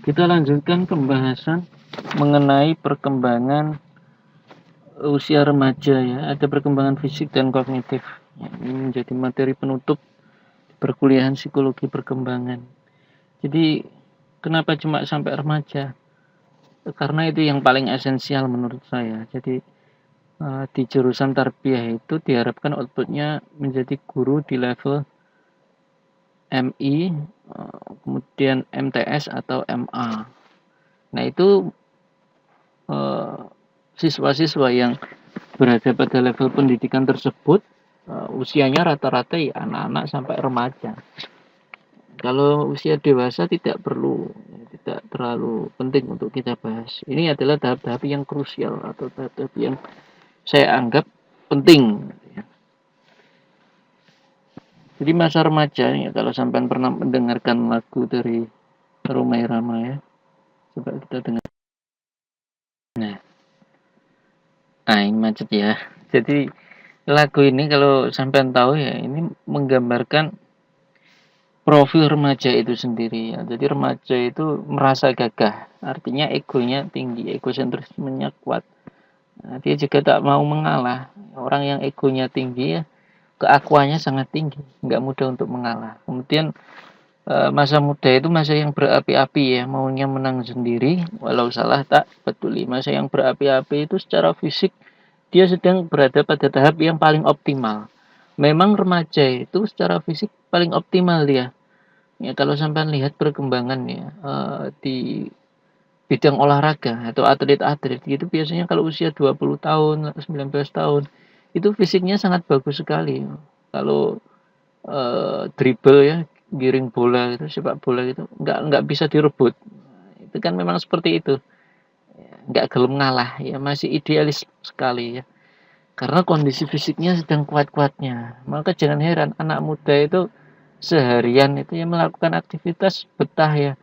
Kita lanjutkan pembahasan mengenai perkembangan usia remaja ya. Ada perkembangan fisik dan kognitif. Ya, ini menjadi materi penutup perkuliahan psikologi perkembangan. Jadi kenapa cuma sampai remaja? Karena itu yang paling esensial menurut saya. Jadi di jurusan tarbiyah itu diharapkan outputnya menjadi guru di level MI, kemudian MTS atau MA. Nah itu siswa-siswa yang berada pada level pendidikan tersebut usianya rata-rata ya anak-anak sampai remaja. Kalau usia dewasa tidak perlu, tidak terlalu penting untuk kita bahas. Ini adalah tahap-tahap yang krusial atau tahap-tahap yang saya anggap penting. Jadi masa remaja ya, kalau sampai pernah mendengarkan lagu dari Romai Rama ya, coba kita dengar. Nah, ini macet ya. Jadi lagu ini kalau sampean tahu ya, ini menggambarkan profil remaja itu sendiri ya. Jadi remaja itu merasa gagah, artinya egonya tinggi, egosentrismenya kuat. Nah, dia juga tak mau mengalah. Orang yang egonya tinggi ya, keakuannya sangat tinggi, nggak mudah untuk mengalah. Kemudian masa muda itu masa yang berapi-api ya, maunya menang sendiri, walau salah tak peduli. Masa yang berapi-api itu secara fisik dia sedang berada pada tahap yang paling optimal. Memang remaja itu secara fisik paling optimal dia. Ya kalau sampai lihat perkembangan ya di bidang olahraga atau atlet-atlet gitu biasanya kalau usia 20 tahun, 19 tahun itu fisiknya sangat bagus sekali. Kalau dribble ya, giring bola gitu, sepak bola gitu, nggak bisa direbut. Itu kan memang seperti itu. Nggak gelem ngalah ya, masih idealis sekali ya. Karena kondisi fisiknya sedang kuat-kuatnya. Maka jangan heran anak muda itu seharian itu ya melakukan aktivitas betah ya.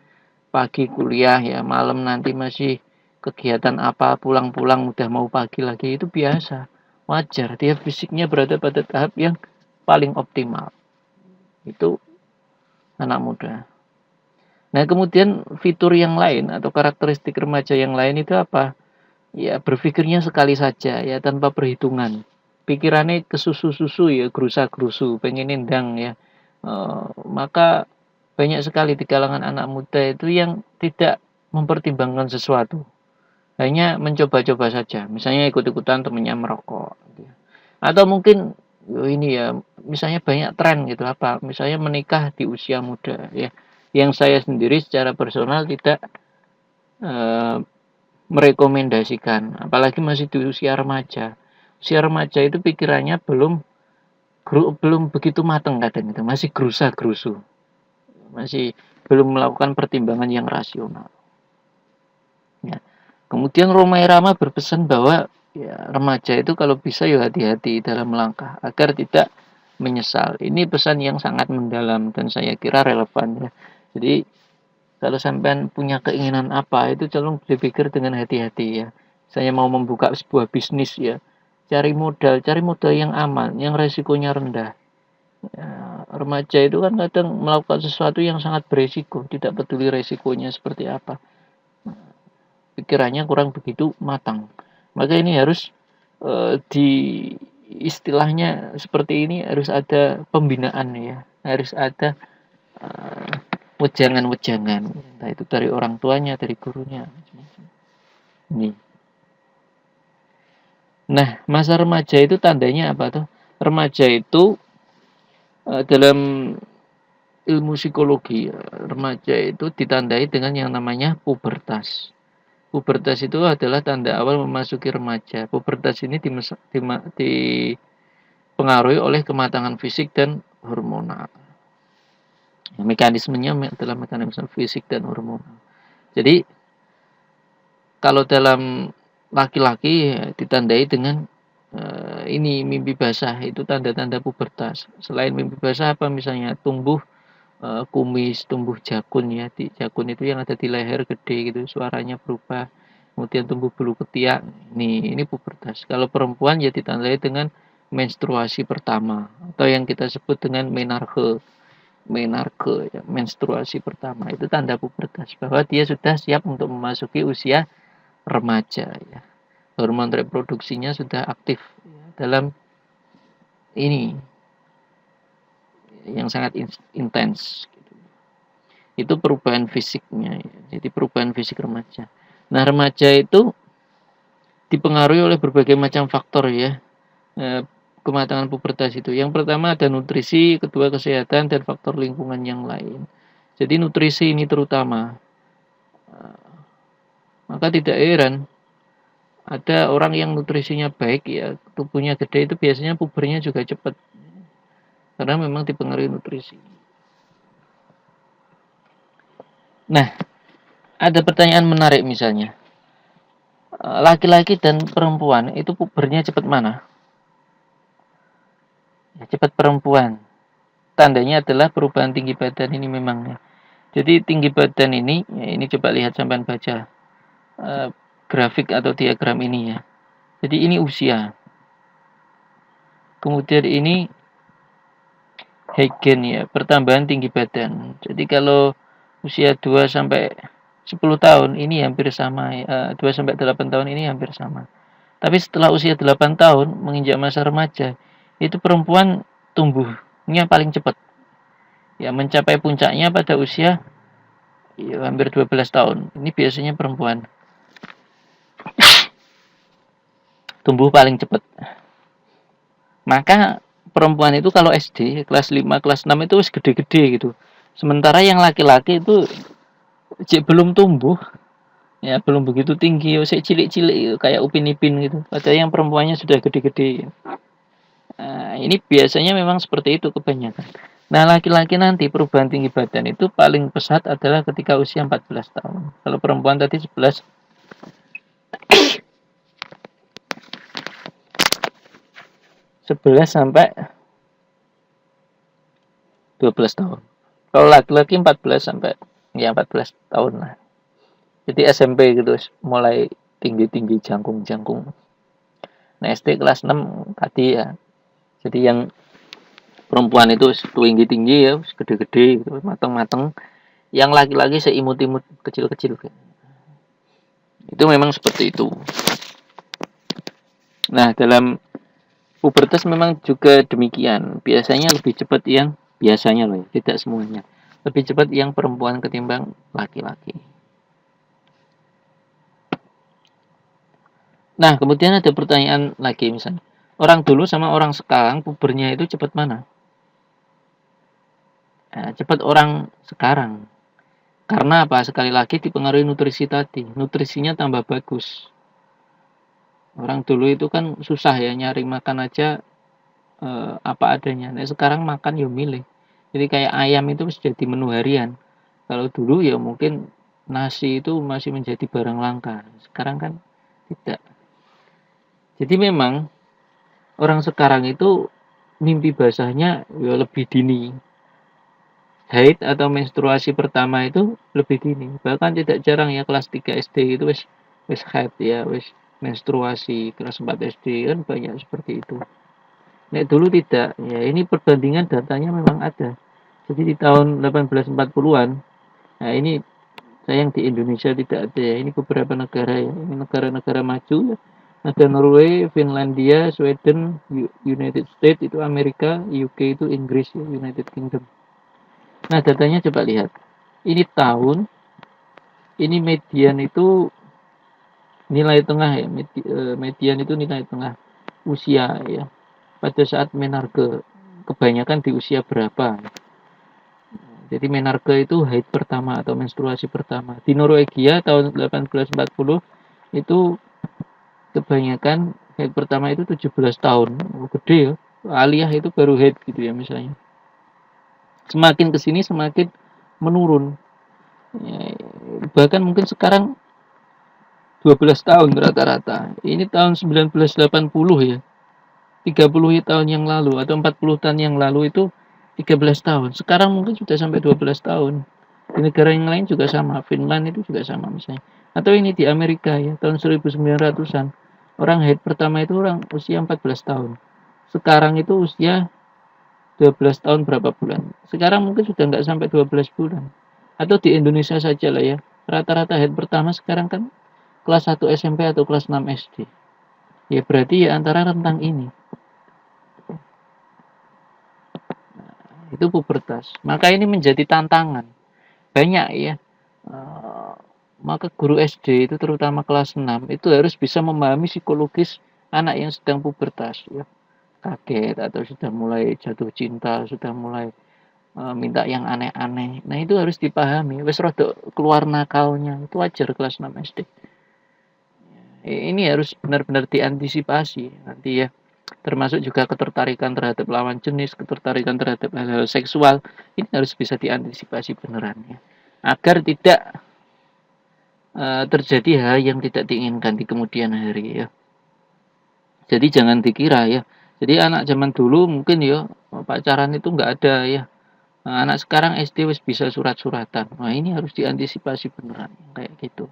Pagi kuliah ya, malam nanti masih kegiatan apa, pulang-pulang udah mau pagi lagi itu biasa. Wajar, dia fisiknya berada pada tahap yang paling optimal. Itu anak muda. Nah, kemudian fitur yang lain atau karakteristik remaja yang lain itu apa? Ya, berpikirnya sekali saja ya tanpa perhitungan. Pikirannya ke susu-susu ya, gerusa-gerusu, pengen nendang ya. Maka banyak sekali di kalangan anak muda itu yang tidak mempertimbangkan sesuatu. Hanya mencoba-coba saja. Misalnya ikut-ikutan temennya merokok. Gitu. Atau mungkin ini ya, misalnya banyak tren gitu apa. Misalnya menikah di usia muda ya. Yang saya sendiri secara personal tidak eh, merekomendasikan, apalagi masih di usia remaja. Usia remaja itu pikirannya belum begitu matang kadang itu, masih gerusa-gerusu, masih belum melakukan pertimbangan yang rasional. Ya. Kemudian Romai Rama berpesan bahwa ya, remaja itu kalau bisa ya hati-hati dalam melangkah agar tidak menyesal. Ini pesan yang sangat mendalam dan saya kira relevan ya. Jadi kalau sampean punya keinginan apa itu tolong dipikir dengan hati-hati ya. Saya mau membuka sebuah bisnis ya. Cari modal yang aman, yang resikonya rendah. Ya, remaja itu kan kadang melakukan sesuatu yang sangat beresiko, tidak peduli resikonya seperti apa. Pikirannya kurang begitu matang. Maka ini harus di istilahnya seperti ini harus ada pembinaan ya, harus ada wejangan-wejangan, entah itu dari orang tuanya, dari gurunya. Ini. Nah, masa remaja itu tandanya apa tuh? Remaja itu dalam ilmu psikologi, remaja itu ditandai dengan yang namanya pubertas. Pubertas itu adalah tanda awal memasuki remaja. Pubertas ini dipengaruhi oleh kematangan fisik dan hormonal. Mekanismenya adalah mekanisme fisik dan hormonal. Jadi kalau dalam laki-laki ya, ditandai dengan ini mimpi basah, itu tanda-tanda pubertas. Selain mimpi basah apa misalnya tumbuh kumis, tumbuh jakun ya. Di jakun itu yang ada di leher gede gitu, suaranya berubah. Kemudian tumbuh bulu ketiak. Ini pubertas. Kalau perempuan ya ditandai dengan menstruasi pertama atau yang kita sebut dengan menarche. menarke ya, menstruasi pertama itu tanda pubertas bahwa dia sudah siap untuk memasuki usia remaja ya. Hormon reproduksinya sudah aktif ya, dalam ini yang sangat intens gitu. Itu perubahan fisiknya ya. Jadi perubahan fisik remaja. Nah, remaja itu dipengaruhi oleh berbagai macam faktor ya. Kematangan pubertas itu. Yang pertama ada nutrisi, kedua kesehatan, dan faktor lingkungan yang lain. Jadi nutrisi ini terutama. Maka tidak heran ada orang yang nutrisinya baik ya, tubuhnya gede itu biasanya pubernya juga cepat. Karena memang dipengaruhi nutrisi. Nah, ada pertanyaan menarik misalnya. Laki-laki dan perempuan itu pubernya cepat mana? Ya, cepat perempuan. Tandanya adalah perubahan tinggi badan ini memang ya. Jadi tinggi badan ini, ya ini coba lihat sampai baca grafik atau diagram ini ya. Jadi ini usia. Kemudian ini Heigen ya, pertambahan tinggi badan. Jadi kalau usia 2 sampai 10 tahun ini hampir sama ya. 2 sampai 8 tahun ini hampir sama. Tapi setelah usia 8 tahun menginjak masa remaja, itu perempuan tumbuhnya paling cepat. Ya, mencapai puncaknya pada usia ya, hampir 12 tahun. Ini biasanya perempuan tumbuh paling cepat. Maka perempuan itu kalau SD kelas 5, kelas 6 itu wis gede-gede gitu. Sementara yang laki-laki itu belum tumbuh, ya belum begitu tinggi, masih cilik-cilik gitu, kayak Upin Ipin gitu. Padahal yang perempuannya sudah gede-gede. Nah, ini biasanya memang seperti itu kebanyakan. Nah, laki-laki nanti perubahan tinggi badan itu paling pesat adalah ketika usia 14 tahun. Kalau perempuan tadi 11 sampai 12 tahun. Kalau laki-laki 14 sampai ya 14 tahun lah. Jadi SMP gitu mulai tinggi-tinggi jangkung-jangkung. Nah, SD kelas 6 tadi ya. Jadi yang perempuan itu tinggi-tinggi ya, gede-gede gitu, mateng-mateng. Yang laki-laki seimut-imut kecil-kecil. Itu memang seperti itu. Nah, dalam pubertas memang juga demikian. Biasanya lebih cepat yang biasanya loh, tidak semuanya. Lebih cepat yang perempuan ketimbang laki-laki. Nah, kemudian ada pertanyaan lagi misalnya. Orang dulu sama orang sekarang pubernya itu cepat mana? Nah, cepat orang sekarang. Karena apa? Sekali lagi dipengaruhi nutrisi tadi. Nutrisinya tambah bagus. Orang dulu itu kan susah ya nyari makan aja apa adanya. Nah, sekarang makan ya milih. Jadi kayak ayam itu jadi menu harian. Kalau dulu ya mungkin nasi itu masih menjadi barang langka. Sekarang kan tidak. Jadi memang orang sekarang itu mimpi basahnya ya lebih dini. Haid atau menstruasi pertama itu lebih dini. Bahkan tidak jarang ya kelas 3 SD itu wis haid ya, wis menstruasi. Kelas 4 SD kan banyak seperti itu. Nah, dulu tidak. Ya, ini perbandingan datanya memang ada. Jadi di tahun 1840-an, nah ini sayang di Indonesia tidak ada ya. Ini beberapa negara ya. Ini negara-negara maju ya. Ada Norway, Finlandia, Sweden, United States itu Amerika, UK itu Inggris ya, United Kingdom. Nah, datanya coba lihat. Ini tahun, ini median itu nilai tengah ya. Median itu nilai tengah usia ya. Pada saat menarge, kebanyakan di usia berapa. Jadi menarge itu haid pertama atau menstruasi pertama. Di Norwegia tahun 1840 itu kebanyakan haid pertama itu 17 tahun. Oh, gede ya. Aliyah itu baru haid gitu ya misalnya. Semakin kesini semakin menurun. Ya, bahkan mungkin sekarang 12 tahun rata-rata. Ini tahun 1980 ya. 30 tahun yang lalu atau 40 tahun yang lalu itu 13 tahun. Sekarang mungkin sudah sampai 12 tahun. Di negara yang lain juga sama. Finland itu juga sama misalnya. Atau ini di Amerika ya, tahun 1900-an. Orang haid pertama itu orang usia 14 tahun. Sekarang itu usia 12 tahun berapa bulan. Sekarang mungkin sudah nggak sampai 12 bulan. Atau di Indonesia saja lah ya. Rata-rata head pertama sekarang kan kelas 1 SMP atau kelas 6 SD. Ya berarti ya antara rentang ini. Itu pubertas. Maka ini menjadi tantangan. Banyak ya. Maka guru SD itu terutama kelas 6 itu harus bisa memahami psikologis anak yang sedang pubertas ya. Kaget atau sudah mulai jatuh cinta, sudah mulai minta yang aneh-aneh. Nah, itu harus dipahami. Wes rada keluar nakalnya. Itu wajar kelas 6 SD. Ini harus benar-benar diantisipasi nanti ya. Termasuk juga ketertarikan terhadap lawan jenis, ketertarikan terhadap hal-hal seksual. Ini harus bisa diantisipasi beneran ya. Agar tidak terjadi hal yang tidak diinginkan di kemudian hari ya. Jadi jangan dikira ya. Jadi anak zaman dulu mungkin ya pacaran itu nggak ada ya. Nah, anak sekarang SD wis bisa surat-suratan. Nah ini harus diantisipasi beneran kayak gitu.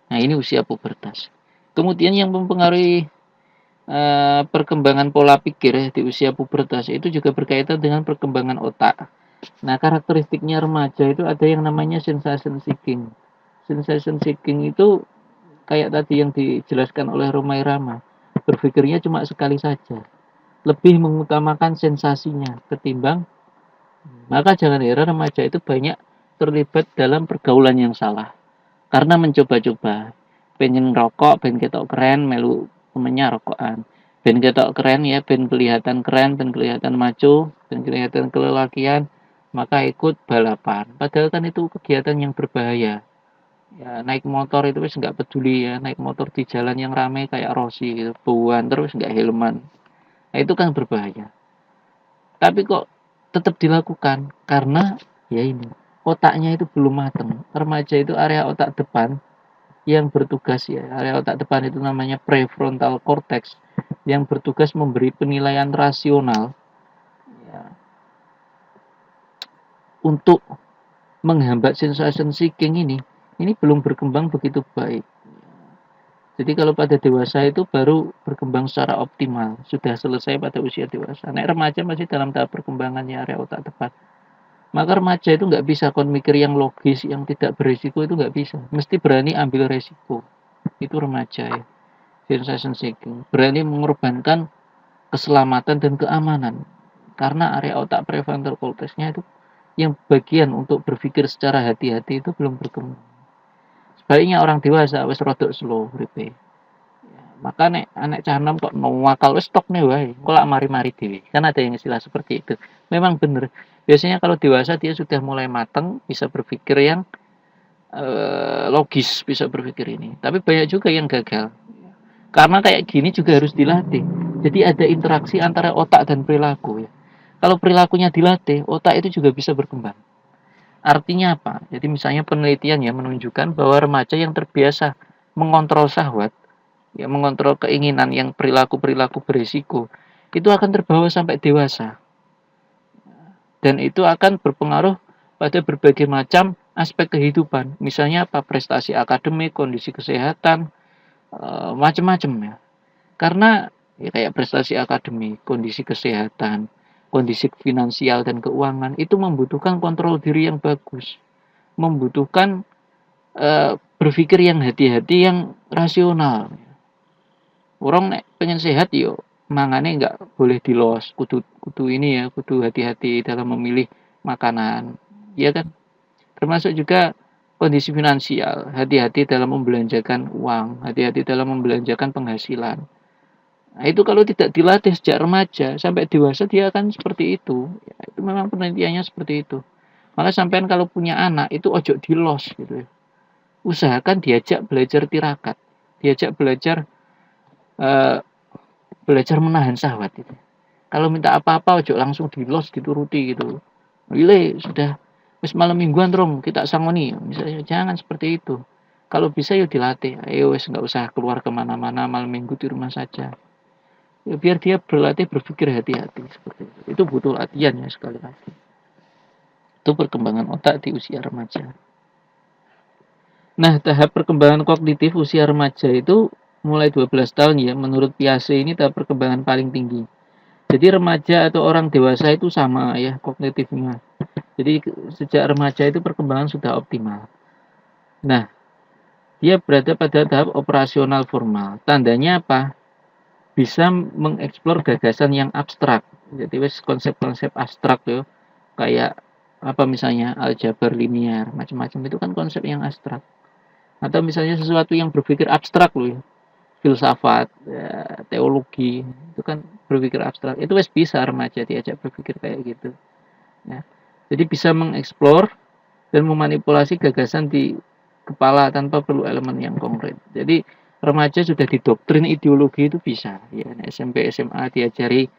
Nah ini usia pubertas. Kemudian yang mempengaruhi perkembangan pola pikir ya, di usia pubertas itu juga berkaitan dengan perkembangan otak. Nah karakteristiknya remaja itu ada yang namanya sensation seeking. Sensation seeking itu kayak tadi yang dijelaskan oleh Romai Rama, berpikirnya cuma sekali saja, lebih mengutamakan sensasinya ketimbang, maka jangan heran remaja itu banyak terlibat dalam pergaulan yang salah karena mencoba-coba, pengen rokok, pengen ketok keren, melu temennya rokokan, pengen ketok keren ya, pengen kelihatan keren, pengen kelihatan maco, pengen kelihatan kelelakian, maka ikut balapan. Padahal kan itu kegiatan yang berbahaya. Ya, naik motor itu wis nggak peduli ya, naik motor di jalan yang ramai kayak Rossi gitu, bauan terus nggak helman. Nah, itu kan berbahaya. Tapi kok tetap dilakukan karena ya ini otaknya itu belum matang. Remaja itu area otak depan yang bertugas ya, area otak depan itu namanya prefrontal cortex yang bertugas memberi penilaian rasional ya, untuk menghambat sensation seeking ini belum berkembang begitu baik. Jadi kalau pada dewasa itu baru berkembang secara optimal, sudah selesai pada usia dewasa. Nek remaja masih dalam tahap perkembangannya area otak depan. Maka remaja itu nggak bisa kon mikir yang logis, yang tidak berisiko itu nggak bisa. Mesti berani ambil resiko. Itu remaja ya. Sensation seeking. Berani mengorbankan keselamatan dan keamanan. Karena area otak prefrontal cortex-nya itu yang bagian untuk berpikir secara hati-hati itu belum berkembang. Sebaliknya orang dewasa wis rodok slow uripe. Maka nek anak cah enom kok nuwakal wis stok nih wae. Kok lak mari-mari dhewe. Kan ada yang istilah seperti itu. Memang benar. Biasanya kalau dewasa dia sudah mulai matang, bisa berpikir yang logis, bisa berpikir ini. Tapi banyak juga yang gagal. Karena kayak gini juga harus dilatih. Jadi ada interaksi antara otak dan perilaku ya. Kalau perilakunya dilatih, otak itu juga bisa berkembang. Artinya apa? Jadi misalnya penelitian ya menunjukkan bahwa remaja yang terbiasa mengontrol syahwat, ya mengontrol keinginan yang perilaku-perilaku berisiko, itu akan terbawa sampai dewasa. Dan itu akan berpengaruh pada berbagai macam aspek kehidupan. Misalnya apa? Prestasi akademik, kondisi kesehatan, macam-macam ya. Karena ya kayak prestasi akademik, kondisi kesehatan, kondisi finansial dan keuangan itu membutuhkan kontrol diri yang bagus, membutuhkan berpikir yang hati-hati, yang rasional. Orang nek pengen sehat yo mangane nggak boleh dilos, kudu kudu ini ya, kudu hati-hati dalam memilih makanan, ya kan? Termasuk juga kondisi finansial, hati-hati dalam membelanjakan uang, hati-hati dalam membelanjakan penghasilan. Nah, itu kalau tidak dilatih sejak remaja sampai dewasa dia akan seperti itu. Ya, itu memang penelitiannya seperti itu. Maka sampean kalau punya anak itu ojo dilos gitu ya. Usahakan diajak belajar tirakat, diajak belajar eh, belajar menahan syahwat itu. Kalau minta apa-apa ojo langsung dilos dituruti gitu. Wile sudah wis malam mingguan dong kita sangoni misalnya jangan seperti itu. Kalau bisa yuk dilatih. Ayo wis nggak usah keluar kemana-mana malam minggu di rumah saja. Ya, biar dia berlatih berpikir hati-hati seperti itu. Itu butuh latihan ya sekali lagi. Itu perkembangan otak di usia remaja. Nah, tahap perkembangan kognitif usia remaja itu mulai 12 tahun ya. Menurut Piaget ini tahap perkembangan paling tinggi. Jadi remaja atau orang dewasa itu sama ya kognitifnya. Jadi sejak remaja itu perkembangan sudah optimal. Nah, dia berada pada tahap operasional formal. Tandanya apa? Bisa mengeksplor gagasan yang abstrak. Jadi konsep-konsep abstrak yo, kayak apa misalnya aljabar linear, macam-macam itu kan konsep yang abstrak. Atau misalnya sesuatu yang berpikir abstrak loh ya, filsafat, ya, teologi, itu kan berpikir abstrak. Itu wes bisa remaja diajak berpikir kayak gitu. Ya. Jadi bisa mengeksplor dan memanipulasi gagasan di kepala tanpa perlu elemen yang konkret. Jadi remaja sudah didoktrin ideologi itu bisa. Ya, SMP SMA diajari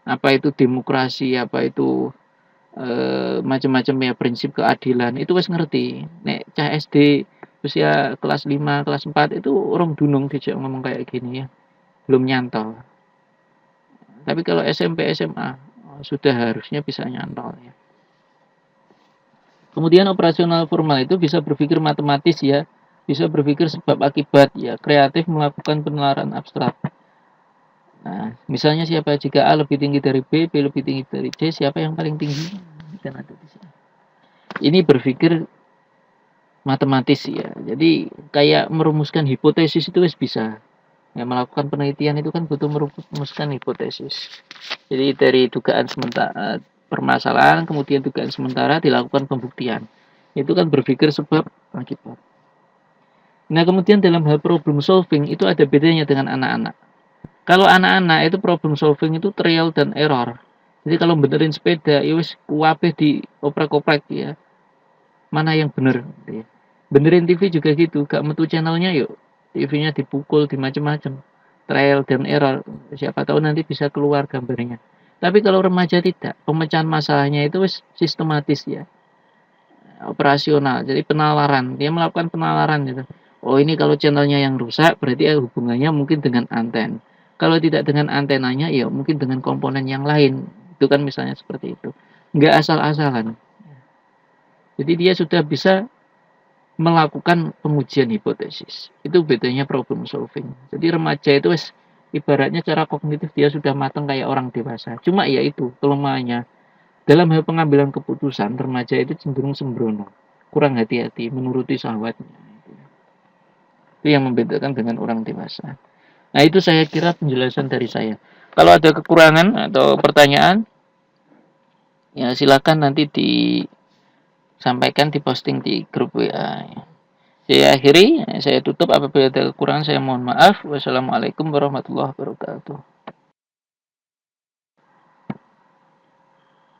apa itu demokrasi, apa itu macam-macam ya prinsip keadilan itu wes ngerti. Nek cah SD usia kelas 5, kelas 4 itu orang dunung dijak ngomong kayak gini ya. Belum nyantol. Tapi kalau SMP SMA sudah harusnya bisa nyantol ya. Kemudian operasional formal itu bisa berpikir matematis ya, bisa berpikir sebab akibat ya, kreatif melakukan penelaran abstrak. Nah, misalnya siapa jika A lebih tinggi dari B, B lebih tinggi dari C, siapa yang paling tinggi? Dan ada di sini. Ini berpikir matematis ya. Jadi kayak merumuskan hipotesis itu bisa. Ya, melakukan penelitian itu kan butuh merumuskan hipotesis. Jadi dari dugaan sementara permasalahan, kemudian dugaan sementara dilakukan pembuktian. Itu kan berpikir sebab akibat. Nah, kemudian dalam hal problem solving itu ada bedanya dengan anak-anak. Kalau anak-anak itu problem solving itu trial dan error. Jadi kalau benerin sepeda, ya wis kuwabe di oprek-oprek ya. Mana yang bener gitu ya. Benerin TV juga gitu, gak metu channelnya yuk. TV-nya dipukul di macam-macam. Trial dan error. Siapa tahu nanti bisa keluar gambarnya. Tapi kalau remaja tidak, pemecahan masalahnya itu wis sistematis ya. Operasional. Jadi penalaran, dia melakukan penalaran gitu. Oh, ini kalau channelnya yang rusak berarti hubungannya mungkin dengan anten. Kalau tidak dengan antenanya ya mungkin dengan komponen yang lain. Itu kan misalnya seperti itu. Nggak asal-asalan. Jadi dia sudah bisa melakukan pengujian hipotesis. Itu bedanya problem solving. Jadi remaja itu ibaratnya cara kognitif dia sudah matang kayak orang dewasa. Cuma ya itu kelemahannya. Dalam hal pengambilan keputusan, remaja itu cenderung sembrono, kurang hati-hati, menuruti syahwatnya. Itu yang membedakan dengan orang dewasa. Nah, itu saya kira penjelasan dari saya. Kalau ada kekurangan atau pertanyaan, ya silakan nanti disampaikan, diposting di grup WA. Saya akhiri, saya tutup. Apabila ada kekurangan, saya mohon maaf. Wassalamualaikum warahmatullahi wabarakatuh.